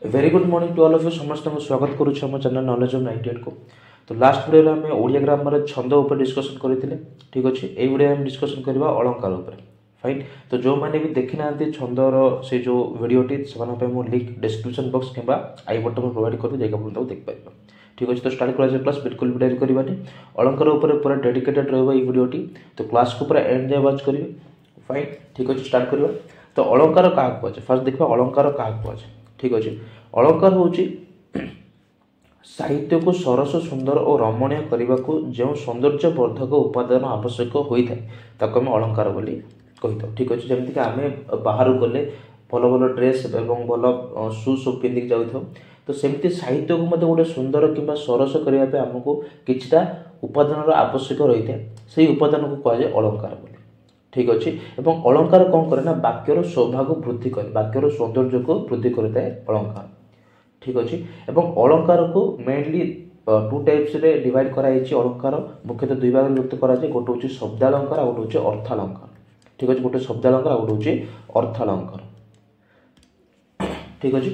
Very good morning to all of you समस्त स्वागत करुच्छे आम चैनल नॉलेज ऑफ 98 को। तो लास्ट वीडियो में ओडिया ग्रामर छंद उपर डिस्कशन करते ठीक अच्छे ये वीडियो में डिस्कशन करवा अलंकार उपर फाइन। तो जो मैंने भी देखी ना छंदर से जो वीडियोटी से लिंक डिस्क्रिप्शन बॉक्स कि आई बटन में प्रोवाइड कर देखा देखिपार ठीक अच्छे। तो स्टार्ट कर क्लास बिल्कुल भी डेरी करवानी अलंकार उपर पूरा डेडिकेटेड रही वीडियोटी। तो क्लास को पूरा एंड जाए वाच करेंगे फाइन ठीक अच्छे। स्टार्ट करवा। तो अलंकार क्या कहुए फास्ट देखा अलंकार क्या कहुए ठीक अच्छे। अलंकार हूँ साहित्य को सरस सुंदर और रमणीय करने को जो सौंदर्य वर्धक उपादान आवश्यक होता है आम अलंकार बोली कही था ठीक अच्छे। जमीक आम बाहर गले भल भल ड्रेस और भल शू सब पिंधिक जाऊँ तो सेमती साहित्य को मतलब गोटे सुंदर कि सरस करने आमको किछटा उपादान आवश्यक रही है से उपादान को कहुए अलंकार बोली ठीक अच्छे। एवं अलंकार कौन करे ना वाक्यर शोभा को वृद्धि करे वाक्यर सौंदर्य को वृद्धि करता है अलंकार ठीक अच्छे। एवं अलंकार को मेनली टू टाइप्स रे डिवाइड कराई अलंकार मुख्यतः दुई भाग विभक्त कराए गोटे हूँ शब्दालंकार आ गोटे हूँ अर्थालंकार ठीक अच्छे। गोटे शब्दालंकार आ गोटे हूँ अर्थालंकार ठीक अच्छे।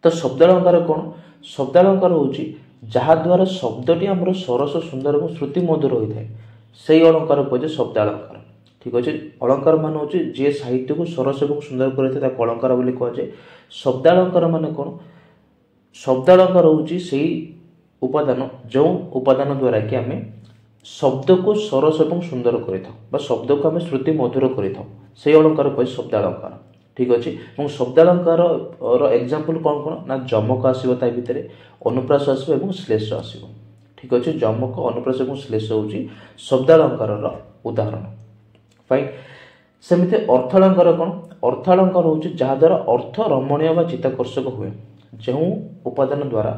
तो शब्दालंकार कौन शब्दालंकार हूँ जहाद्वारा शब्दटी आमर सरस सुंदर और श्रुति मधुर होता है से अलंकार कहे शब्दालंकार ठीक अच्छे। अलंकार मान हूँ जी साहित्य को सरस और सुंदर करते अलंकार बोली कहुए। शब्दालंकार मान कौन शब्दालंकार हूँ से उपादान जो उपादान द्वारा कि आम शब्द को सरस और सुंदर कर शब्द को आम श्रुति मधुर कर अलंकार कहे शब्दालंकार ठीक अच्छे। और शब्दालंकार एग्जांपल कौन कौन ना जमक आसो भितर अनुप्रास आसो श्लेष आसो ठीक अच्छे। जमक अनुप्रास और श्लेष हूँ शब्दालंकार उदाहरण फाइन। सेमती अर्थालंकार कौन अर्थालंकार हूँ जहाद्वारा अर्थ रमणीय व चित्ताकर्षक हुए जो उपादान द्वारा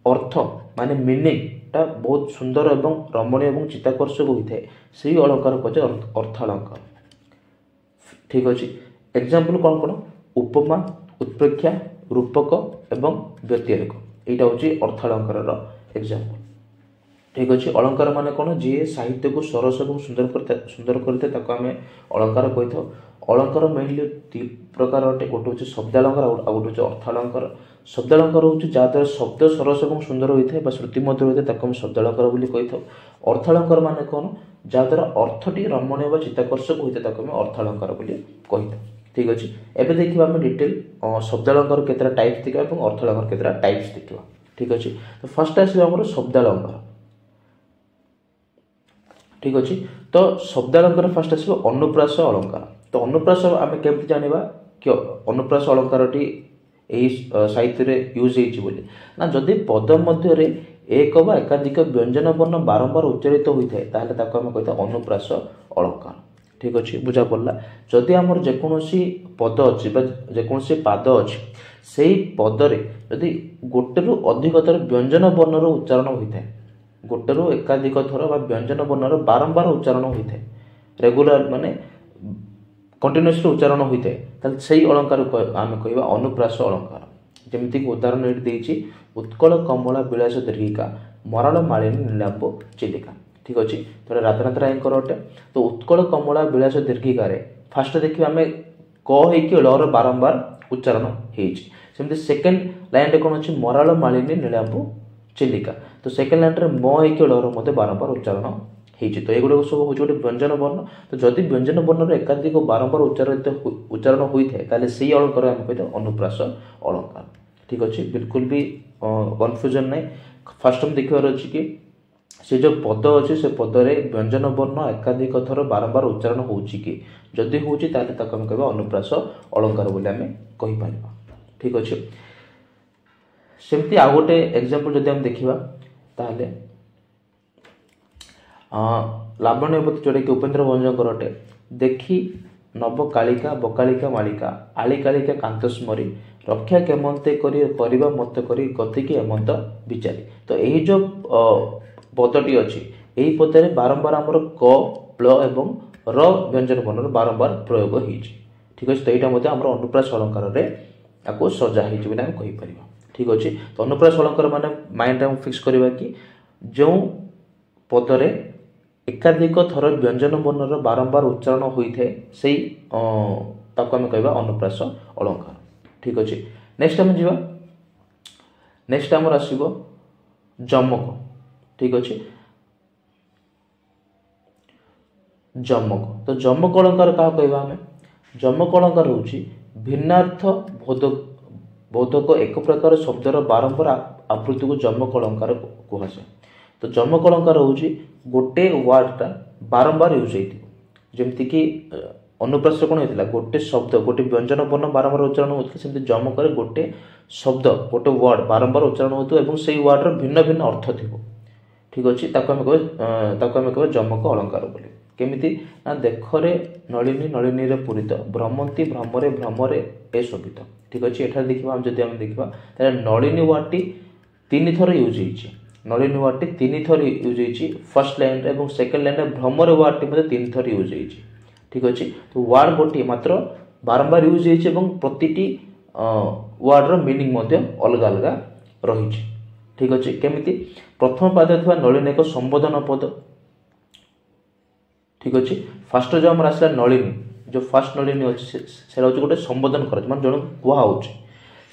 अर्थ माने मीनिंग टा बहुत सुंदर एवं रमणीय और चित्ताकर्षक होता है से अलंकार कहे अर्थालंकार ठीक अच्छे। एग्जांपल कौन कौन उपमा उत्प्रेक्षा रूपक एवं व्यतिरेक यहाँ हूँ अर्थालंकार एग्जांपल ठीक अच्छे। अलंकार मान कौन जी साहित्य को सरस और सुंदर करते आम अलंकार कही था। अलंकार मेनली दी प्रकार अटे गोटे हूँ शब्दालंकार आ गोटे हूँ अर्थालंकार। शब्दालंकार हूँ जहाद्वारा शब्द सरस और सुंदर होता है श्रुति मधुर होता है शब्दालंकार बोली कही था। अर्थालंकार मान कौन जहाद्वारा अर्थटी रमणीय व चित्ताकर्षक होता है अर्थालंकार बोली कही था ठीक अच्छे। एवं देखा आम डिटेल शब्दालंकार केतटा टाइप्स देखा और अर्थालंकार केतटा टाइप्स देखा ठीक अच्छे। तो फर्स्ट आसो शब्दालंकार ठीक अच्छे। तो शब्दालंकार फर्स्ट आसो अनुप्रास अलंकार। तो अनुप्रास आम केमती जाना कि अनुप्रास अलंकारटी यही साहित्य रे यूज होती ना जदि पद मध्य एक व एकाधिक व्यंजन वर्ण बारंबार उच्चारित होता है आम कहता अनुप्रास अलंकार ठीक अच्छे। बुझा पड़ा जदि आमर जेकोसी पद अच्छी जेकोसी पाद अच्छी से पदरे जदि गोटे अधिकतर व्यंजन वर्णर उच्चारण होता है गोटे एकाधिक थर व्यंजन वर्णर बारंबार उच्चारण होता है रेगुलर माने कंटिन्यूअसली उच्चारण होता है से अलंकार आम कह अनुप्रास अलंकार। जमीक उदाहरण ये देती उत्कल कमला विलास दीर्घिका मराल मालिनी नीलांब चिलिका ठीक अच्छे। तो राधानाथ राय अटे। तो उत्कल कमला विलास दीर्घिकार फास्ट देखिए आम कही लर बारंबार उच्चारण होमती सेकेंड लाइन कौन अच्छी मराल मालिनी नीलांब चिलिका। तो सेकेंड लाइन में लर मत बारंबार उच्चारण हो तो एगुड़ा सब हूँ गोटे व्यंजन वर्ण। तो जदि व्यंजन वर्णर एकाधिक बारंबार उच्चारण होता है से अलंकार आम कहते अनुप्रास अलंकार ठीक अच्छे। बिल्कुल भी कन्फ्यूजन ना फास्ट हम देखार अच्छी कि से जो पद अच्छे से पदरे व्यंजन वर्ण एकाधिक थर बारंबार उच्चारण होगी जदि हूँ आम कह अनुप्रास अलंकार बोली आम कहीपर ठीक अच्छे। सेमती आ गोटे एग्जांपल जदि हम देखा ताहले लावण्यवती जोटा कि उपेन्द्र भंजकर अटे। देखी नव कालिका बकालिका मालिका आली कालिका कांत स्मरी रक्षा केमंते करिबा मत करी गतिकी हेमंत विचारी। तो यही जो पदटी अच्छी यही पदरे बारंबार आमर क प्ल एवं र व्यंजन वर्ण बारंबार प्रयोग होती ठीक अच्छे। तो यहाँ मत आम अनुप्रास अलंकार आपको सजा होना आम कहीपर ठीक अच्छे। तो अनुप्रास अलंकार माने माइंड में फिक्स करवा कि जो पदरे एकाधिक थर व्यंजन वर्णर बारंबार उच्चारण होता है से आम कह अनुप्रास अलंकार ठीक अच्छे। नेक्स्ट आम जा नेक्स्ट आमर आसो जमक ठीक अच्छे जमक तो जमक अलंकार क्या कहवा आम जमक अलंकार हूँ भिन्नार्थ बोधक एक प्रकार शब्दर बारंबार आवृत्ति को जमक अलंकार कहुए तो जमक अलंकार हूँ गोटे वर्डटा बारंबार यूज होमती कि अनुप्रास कौन होता गोटे शब्द गोटे व्यंजन वर्ण बारंबार उच्चारण होता सेमती जमक गोटे शब्द गोटे वर्ड बारंबार उच्चारण होता से वर्डर भिन्न भिन्न अर्थ थी ठीक अच्छे कह जमक अलंकार बोली केमिति ना देखरे नलिनी नलिनी रे पूरित भ्रमंती भ्रमरे भ्रमरे ए शोभित ठीक अच्छे एठार देखा जब आम देखा नलिनी वार्डटी तीन थर यूज होती नलिनी वार्डटी तीन थर यूज होती फर्स्ट लाइन और सेकेंड लाइन में भ्रमर वार्डटी तीन थर यूज होती ठीक अच्छे तो वार्ड गोटे मात्र बारंबार यूज होती प्रतिटी वार्डर मीनिंग अलग अलग रही ठीक अच्छे केमिति प्रथम पाद थी नलिनी एक संबोधन पद ठीक अच्छे फास्ट जो आम आसला नलिनी जो फास्ट नलिनी अच्छे से गोटे संबोधन कर जन कहु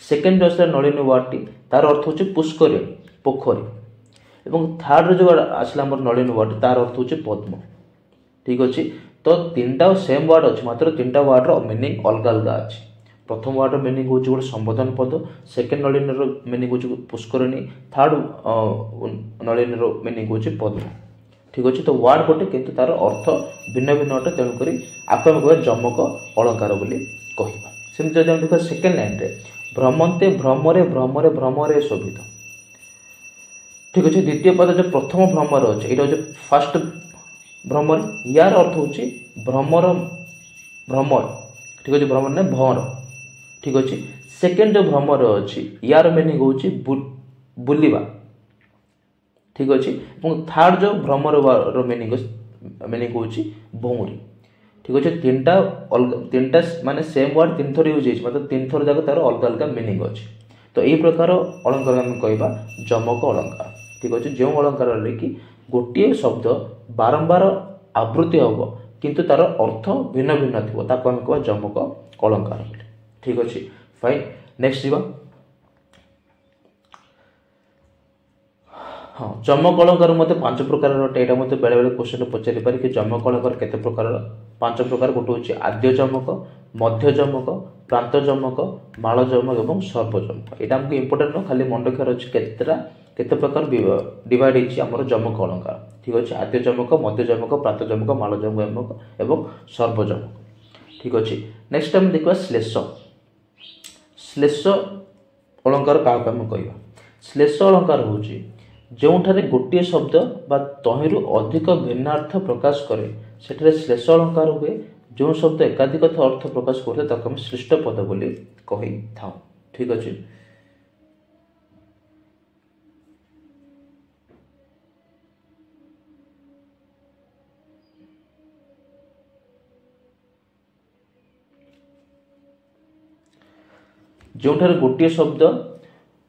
सेकेंड जो आसला नलिनी वार्डटी तार अर्थ हूँ पुष्करिणी पोखरी और थर्ड जो आसला नलिनी वार्ड तार अर्थ हूँ पद्म ठीक अच्छे तो तीन टा सेम वार्ड अच्छे मात्र तीन टा वार्डर मीनिंग अलग अलग अच्छे प्रथम वार्डर मीनिंग हूँ गोटे संबोधन पद सेकेंड नलिनी मीनिंग हूँ पुष्करिणी थर्ड नलिनी मीनिंग हूँ पद्म ठीक अच्छे तो वार्ड गोटे किंतु तार अर्थ भिन्न भिन्न अटे तेणुक आपको आम कह जमक अलंकार बोली कहवा सेमती जब देखा सेकेंड लाइन रे भ्रमंते भ्रमरे भ्रमरे भ्रमरे शोभित ठीक अच्छे द्वितीय पद जो प्रथम भ्रमर अच्छे ये हूँ फास्ट भ्रमर यार अर्थ हूँ भ्रमर भ्रमर ठीक अच्छे भ्रमर ना भंवर ठीक अच्छे सेकेंड जो भ्रमर अच्छी यार मीनिंग हूँ बुलिबा ठीक अच्छे और थर्ड जो भ्रमर मीनिंग हूँ भौरी ठीक अच्छे तीन टा माने सेम वर्ड तीन थर यूज मतलब तीन थर जाक तार अलग अलग मीनिंग अच्छे तो यही प्रकार अलंकार आम कहवा जमक अलंकार ठीक अच्छे जो अलंकार कि गोटे शब्द बारंबार आवृत्ति हम किंतु तार अर्थ भिन्न भिन्न थी ताको आम कह जमक अलंकार ठीक अच्छे फाइन नेक्स्ट जीवा हाँ जमक अलंकार मत पांच प्रकार यहाँ मत बेले बेले क्वेश्चन पचारि पारे कि जमक अलंकार केते प्रकार पांच प्रकार गोटे हूँ आद्य जमक मध्य जमक प्रांत जमक माल जमक और सर्व जमक यहाँ आमको इम्पोर्टाट न खाली मन रखार अच्छे केते प्रकार डिवाइड होती आमर जमक अलंकार ठीक अच्छे आद्य जमक मध्य जमक प्रांत जमक माल जमक और सर्व जमक ठीक अच्छे नेक्स्ट आम देखा श्लेष श्लेष अलंकार क्या कहवा श्लेष अलंकार हूँ जो गोटे शब्द बा तहिंरु अधिक भिन्नार्थ प्रकाश करे सेठरे श्लेष अलंकार हुए जो शब्द एकाधिक अर्थ प्रकाश करते ताको हम श्लिष्ट पद बोली कही था ठीक अच्छे जो गोटे शब्द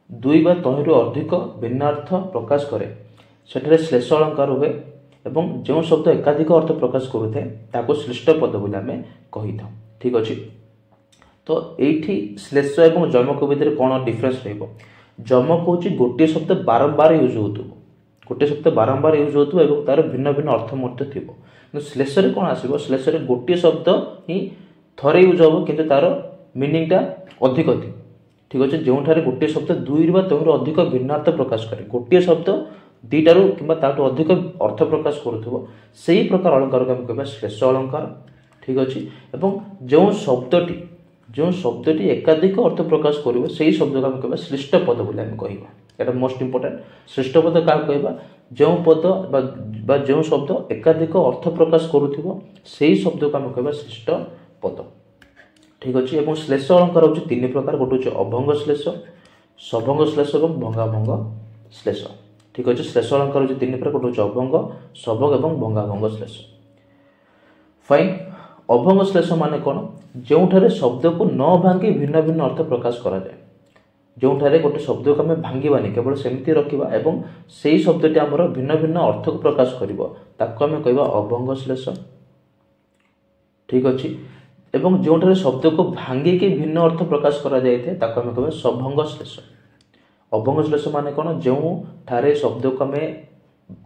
दुई बा तहिंरु अधिक भिन्नार्थ प्रकाश करे सेठरे श्लेष अलंकार हुए एवं जो शब्द एकाधिक अर्थ प्रकाश करुए ताको श्लिष्ट पद बोली आम कही था ठीक अच्छे तो ये श्लेष और जमक भितर कौन डिफरेन्स रमक हूँ गोटे शब्द बारंबार यूज हो गोटे शब्द बारंबार यूज हो तार भिन्न भिन्न अर्थ मध्य थी श्लेष कौन आसो श्लेष गोटे शब्द ही थरे यूज हम कि तार मीनिंगटा अधिक थी ठीक अच्छे जो गोटे शब्द दुई तहु अधिक भिन्नार्थ प्रकाश करे गोटे शब्द दुईटार कि अधिक अर्थ प्रकाश करुव से ही प्रकार अलंकार को आम कह श्लेष अलंकार ठीक अच्छे जो शब्दटी एकाधिक अर्थ प्रकाश कर से शब्द को आम कह श्लिष्ट पद बोली आम कहवा यहाँ मोस्ट इंपोर्टेंट श्लिष्ट पद क्या कहवा जो पद जो शब्द एकाधिक अर्थ प्रकाश करुव से शब्द को आम कह श्लिष्ट पद ठीक अच्छे और श्लेष अलंकार हूँ तीन प्रकार गोटे हूँ अभंग श्लेष सभंग श्लेष और भंगाभंग श्लेष ठीक अच्छे श्लेष अलंकार हूँ तीन प्रकार गोटे हूँ अभंग सभंग और भंगाभंग श्लेष फाइन अभंग श्लेष मान कौन जो शब्द को न भांगी भिन्न भिन्न अर्थ प्रकाश कराए जो गोटे शब्द को आम भांगानी केवल सेमती रखा और से शब्दटी आमर भिन्न भिन्न अर्थ को प्रकाश करें कहवा अभंग श्लेष ठीक अच्छे एवं जो शब्द को भांगिकी भिन्न अर्थ प्रकाश करा जाए ताको आम कह सभंग श्लेष अभंग श्लेष माने कौन जो ठारे शब्द को आम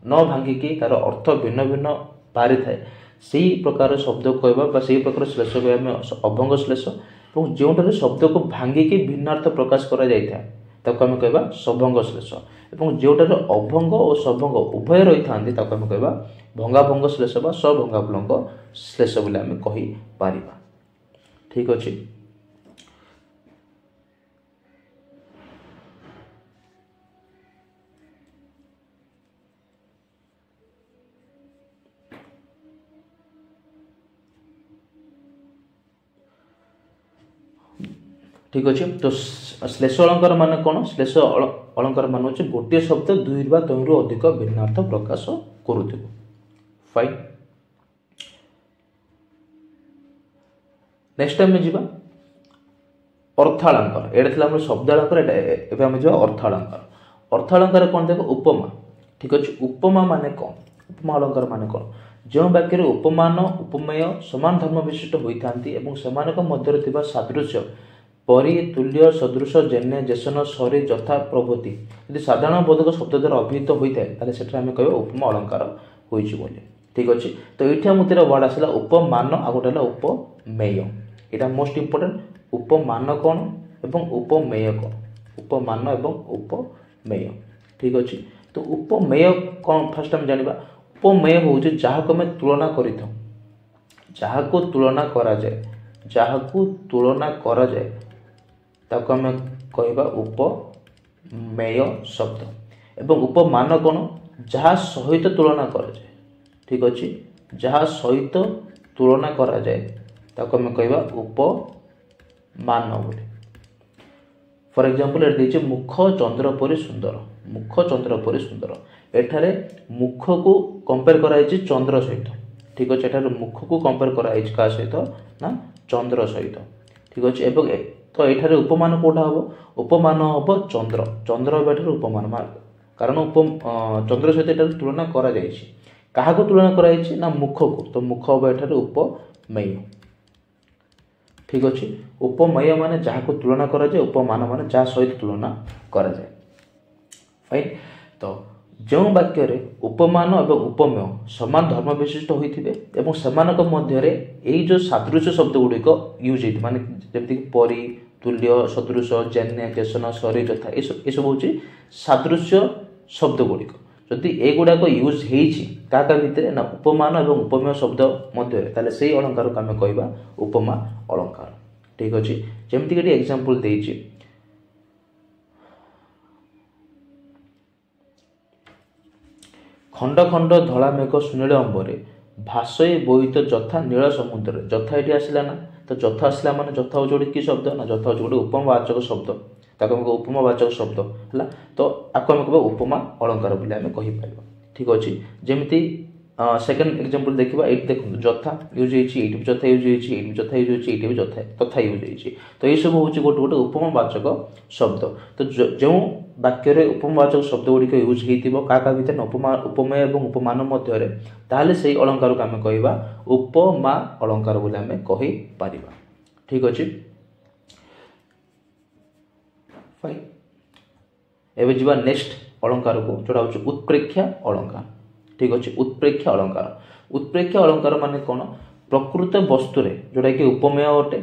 न भांगिकी तार अर्थ भिन्न भिन्न बाहरी थाए से प्रकार शब्द कहवा से प्रकार श्लेष कह अभंग श्लेष और जो शब्द को भांगिकी भिन्नार्थ प्रकाश करा जाए ताको आम कहवा सभंग श्लेष और जोटार अभंग और सभंग उभय रही था आम कहवा भंगाभंग श्लेष बा सभंगाभंग श्लेष बोली आम कहीपर। ठीक अच्छे ठीक अच्छे। तो श्लेष अलंकार मान कौन श्लेष अलंकार मान होचे गोटे शब्द दुई बा तयु अधिक भिन्नार्थ प्रकाश करुथिबो। फाइन नेक्स्ट टाइम में जीवा अर्थालंकार एटा थिला हमर शब्द अलंकार एबे हम जीवा अर्थालंकार। अर्थालंकार कौन देखो उपमा। ठीक अच्छे उपमा माने कौन उपमा अलंकार माने कौन जो वाक्य उपमान उपमेय समान धर्म विशिष्ट होइथांती एवं सेमानक मध्यरे थिबा सादृश्य परि तुल्य सदृश जेने जेसन सरी जथा प्रभृति यदि साधारण बोधक शब्द द्वारा अभिहित होता है ताले सेटा आमे कहबो उपमा अलंकार होइछि बोली। ठीक अच्छे। तो ये आम तेरा वर्ड आसला उपमान आ गोटे उपमेय यहाँ मोस्ट इम्पोर्टेंट उपमान कौन एवं उपमेय कौन उपमान एवं उपमेय। ठीक अच्छे। तो उपमेय कौन फास्ट आम जानिबा उपमेय हूँ जहाँ को आम तुलना करि थाउ जहाँ को तुलना करा जाए जहाँ को तुलना करा जाए ताको आम कहबा उपमेय शब्द एवं उपमान कौन जहाँ सहित तुलना करा जाए। ठीक अच्छे। जहाँ सहित तुलना करा जाए ताको आम कहबा उपमान बोली। फॉर एग्जांपल एट देछि मुख चंद्र परि सुंदर मुख चंद्र परि सुंदर एठारे मुख को कंपेयर कराई चंद्र सहित। ठीक अच्छे। एठारे मुख को कंपेयर कराई का सहित ना चंद्र सहित। ठीक अच्छे। एवं तो ये उपमान कौटा हम उपमान हम चंद्र चंद्र एठारे उपमान कारण चंद्र सहित एठारे तुलना करा जायछि क्या तुलना कराई ना मुख को तो मुख हम एठारे उपमेय। ठीक अच्छे। उपमेय माने जहाँ को तुलना करा जाए उपमान माने जहाँ सहित तुलना करा जाए। फाइन। तो जो वाक्य रे उपमान एवं उपमेय समान धर्म विशिष्ट होइथिबे एवं सेमानक मध्यरे एई जो सादृश्य शब्द गुड़िक यूज होइथि माने जेमति परि तुल्य सदृश जेने जेसन सरी जथा ए सब होछि सादृश्य शब्द गुड़िक जदि एगुड़ाक यूज होइछि का भितर ना उपमान एवं उपमेय शब्द मध्यरे ताले सेही अलंकार को आमे कहबा उपमा अलंकार। ठीक अच्छे। जेमति कि एग्जांपल देइछि खंड खंड धला मेघ सुनील अंबरे भासई बोहित जथा नील समुद्र जथा ये आसला ना तो जथा आसला माने जथा जोड़े कि शब्द ना जथा जोड़े उपमावाचक शब्द ताको हम उपमावाचक शब्द है तो आपको हम कहबा उपमा अलंकार बोली आमे कहि पाइबा। ठीक अच्छे। जेमति सेकंड एग्जांपल देखिबा एट देखो जथा यूज होइछि एट जथा यूज होइछि एट जथा यूज होइछि एट जथा तथा यूज होइछि तो ये सब होछि गोटे गोटे उपमावाचक शब्द। तो जो वाक्य रे उपमावाचक शब्द गुड़िक यूज होइतिबो का भितर उपमेय एवं उपमान मध्यरे ताहले सेही अलंकार को आमे कहबा उपमा अलंकार बोली आमे कहि पारिबा। ठीक अछि। फाइन। एबे जिबा नेक्स्ट अलंकार को जोड़ा होछि उत्प्रेक्षा अलंकार। ठीक अच्छे। उत्प्रेक्षा अलंकार उत्प्रेक्षा अलंकार माने कौन प्रकृत वस्तु रे जोटा कि उपमेय अटे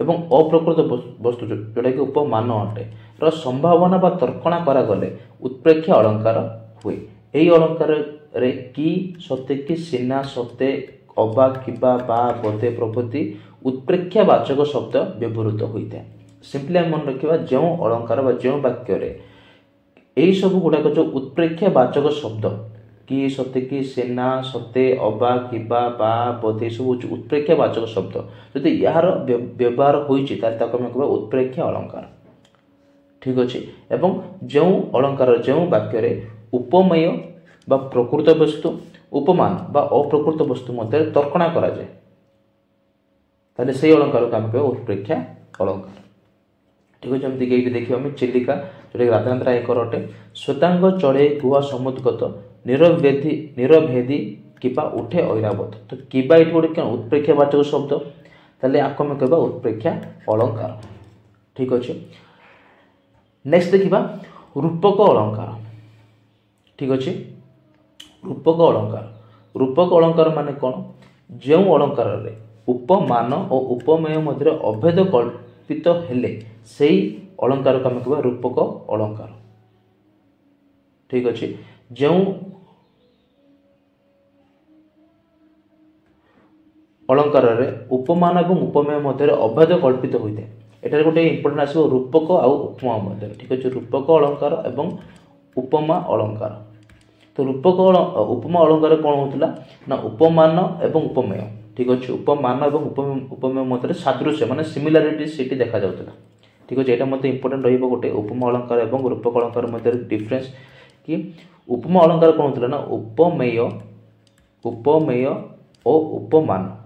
एवं अप्रकृत वस्तु जोटा कि उपमान अटे र संभावना बा तर्कणा करा गले उत्प्रेक्षा अलंकार हुए। एही अलंकार रे कि सत्य कि सिना सत्य अबा किबा बा बोधे प्रभृति उत्प्रेक्षा वाचक शब्द व्यवहृत होता है। सिंपली मन रखा जो अलंकार बा जो वाक्य रे एही सब गुड़ाक जो उत्प्रेक्षा वाचक शब्द कि सत्य कि सेना सत्य अबा किबा बा बोधे सब उत्प्रेक्षा वाचक शब्द जदि यार व्यवहार होइछि तार ताको हम कहबा उत्प्रेक्षा अलंकार। ठीक अच्छे। एवं जो अलंकार जो वाक्य रे उपमेय बा प्रकृत वस्तु उपमान बा अप्रकृत वस्तु मध्य तर्कणा करा जाए ताले सेही अलंकार को हम कहबा उत्प्रेक्षा अलंकार। ठीक अच्छे। जमति कि देखिबा हम चिलिका जोटा राधानाथ रायकर अटे श्वेतांग चढ़े गुआ समुद्गत निरभेदी किबा उठे ऐरावत तो किबा ये गोटे क्या उत्प्रेक्षा वाचक शब्द ताले आपको हम कहबा उत्प्रेक्षा अलंकार। ठीक अच्छे। नेक्स्ट देखिबा रूपक अलंकार ठीक अच्छे रूपक अलंकार माने कौन जो अलंकार रे उपमान और उपमेय मध्य अभेद कल्पित हेले से अलंकार को आम कह रूपक अलंकार ठीक अच्छे जो अलंकार रे उपमान और उपमेय मध्य अभेद कल्पित होता है एटार गोटे इंपोर्टेंट आसो रूपक आउ उपमा मध्य ठीक अच्छे रूपक अलंकार एवं उपमा अलंकार तो रूपक उपमा अलंकार कौन होता ना उपमान एवं उपमेय ठीक अच्छे उपमान और उपमेय मध्य सादृश्य माने सिमिलारिटी सीटी देखा जाउतला ठीक अच्छे यहाँ मतलब इंपोर्टेंट रही गोटे उपमा अलंकार और रूपक अलंकार मध्य डिफरेंस कि उपमा अलंकार कौन होता ना उपमेय और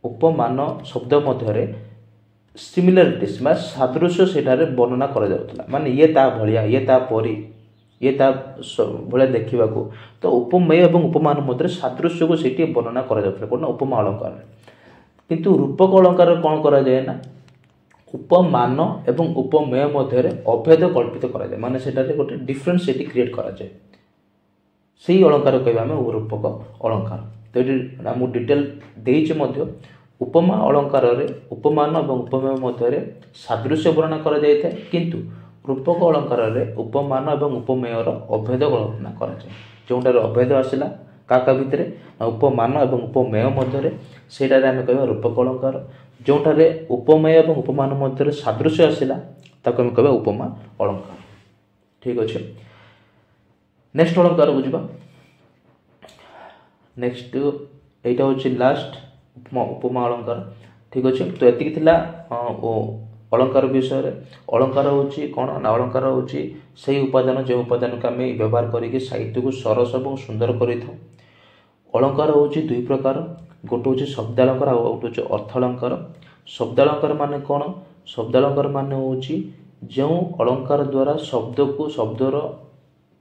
उपमान शब्द मध्य सिमिलारिटीज मैं सादृश्य सेठारे वर्णना करा जाउतला माने ये ता भलिया ये ता परी ये ता भलिया देखा तो उपमेय और उपमान मध्य सादृश्य को सेठी वर्णना करा जाउतला कोन उपमा अलंकार किंतु रूपक अलंकार कौन करा जाए ना उपमान एवं उपमेय मध्य अभेद कल्पित करा जाए माने सेठारे गोटे डिफरेंस सेठी क्रिएट करा जाए सेही अलंकार कहबा हमें रूपक अलंकार तो ये आम डिटेल देइचे मध्य उपमा अलंकार रे उपमान और उपमेय मध्य सादृश्य वर्णना करा जाए किंतु रूपक अलंकार रे उपमान और उपमेयर अभेद वर्णना करा जाए जोटार अभेद आसला का भितर उपमान और उपमेय मध्य सेटारे आम कह रूपक अलंकार जोटार उपमेय और उपमान मध्य सादृश्य आसला ताको आम कह उपमा अलंकार ठीक अच्छे नेक्स्ट अलंकार बुझा नेक्स्ट एटा हूँ लास्ट उपमा अलंकार ठीक अच्छे तो ये अलंकार विषय अलंकार हूँ कौन ना अलंकार हूँ से उपादान जो उपादान को आम व्यवहार करके साहित्य को सरस और सुंदर कर अलंकार हूँ दुई प्रकार गोटे हूँ शब्दालंकार और गोटे हूँ अर्थालंकार शब्दालंकार माने कौन शब्दालंकार माने हूँ जो अलंकार द्वारा शब्दर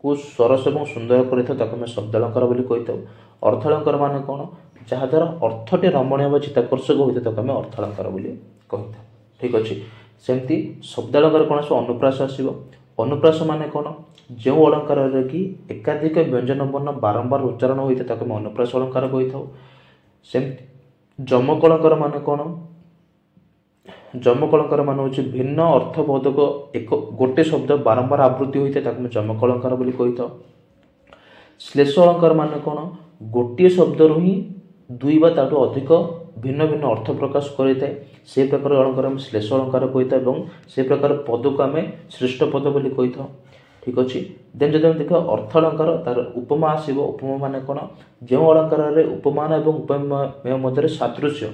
को सरस और सुंदर कर शब्दालंकार बोली कही अर्थालंकार माने कौन जहाद्वारा अर्थटे रमणीय व चित्ताकर्षक होता है आम अर्थालंकार बोली कही ठीक अच्छे सेमती शब्दालंकार कौन आस अनुप्रास आसो अनुप्रास माने कौन जो अलंकार कि एकाधिक व्यंजन वर्ण बारंबार उच्चारण होता है आम अनुप्रास अलंकार कही सेमती जमक अलंकार माने कौन जमक अलंकार मान हूँ भिन्न अर्थबोधक एक गोटे शब्द बारंबार आवृत्ति होता है जमक अलंकार बोली कही श्लेष अलंकार मान कौन गोटे शब्द ही दुई बा ताठू अधिक भिन्न भिन्न अर्थ प्रकाश करें से प्रकार अलंकार आम श्लेष अलंकार कही से प्रकार पद को आम श्रेष्ठ पद बोली कही ठीक अच्छे देन जब देख अर्थ अलंकार तार उपमा आसो उपमा मान कौन जो अलंकार उपमान और उपमेय मध्य सादृश्य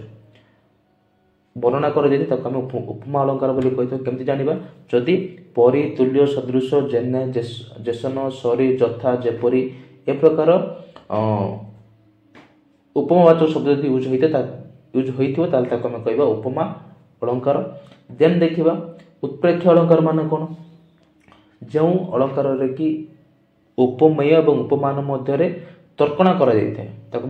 वर्णना कर उपमा अलंकार बोली कही केमती जानिबा जदि परी तुल्य सदृश जेने जेसन सरी जथा जेपरी ए प्रकार उपमावाचक शब्द यदि यूज होता आम कह उपमा अलंकार देन देखा उत्प्रेक्ष अलंकार मान कौन जो अलंकार कि उपमेय और उपमान मध्य तर्कणा कर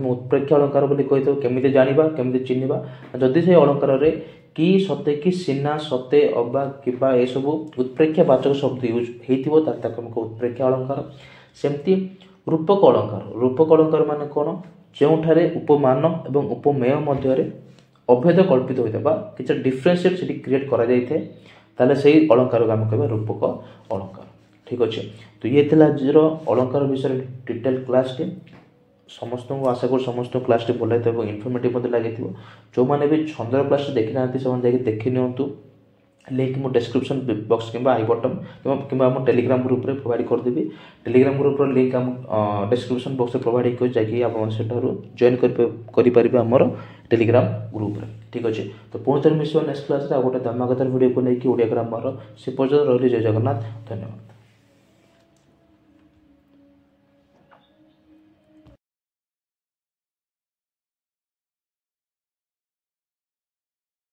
उत्प्रेक्ष अलंकार बोली कही केमी जाना केमी चिन्हवा जदि से अलंकार कि सते कि सीना सते अबा कि सब उत्प्रेक्षवाचक शब्द यूज होता उत्प्रेक्ष अलंकार सेमती रूपक अलंकार मान कौन जो उपमान और उपमेय मध्य अभेद कल्पित होता है किसी डिफरेंशिएट से क्रिएट करा जाए से अलंकार को आम कह रूपक अलंकार ठीक अच्छे तो ये थी आज अलंकार विषय डिटेल क्लास टे समस्त को आशा कर समस्त क्लास टे भल लगे इनफर्मेटिव मत लगे जो मैंने भी छंदर क्लास देखी ना से देखी नियंतु लिंक मो डिस्क्रिप्शन बॉक्स कि आई बटन कि टेलीग्राम ग्रुप रे प्रोवाइड करदेवी टेलीग्राम ग्रुप लिंक आम डिस्क्रिप्शन बॉक्स प्रोवाइड कर जॉइन करेंगे आमर टेलीग्राम ग्रुप रे ठीक अच्छे तो पुणी थे मिस नेक्स्ट क्लास गोटे धमाकेदार वीडियो को लेकिन ओडिया ग्रामर से पर्यटन रही जय जगन्नाथ धन्यवाद।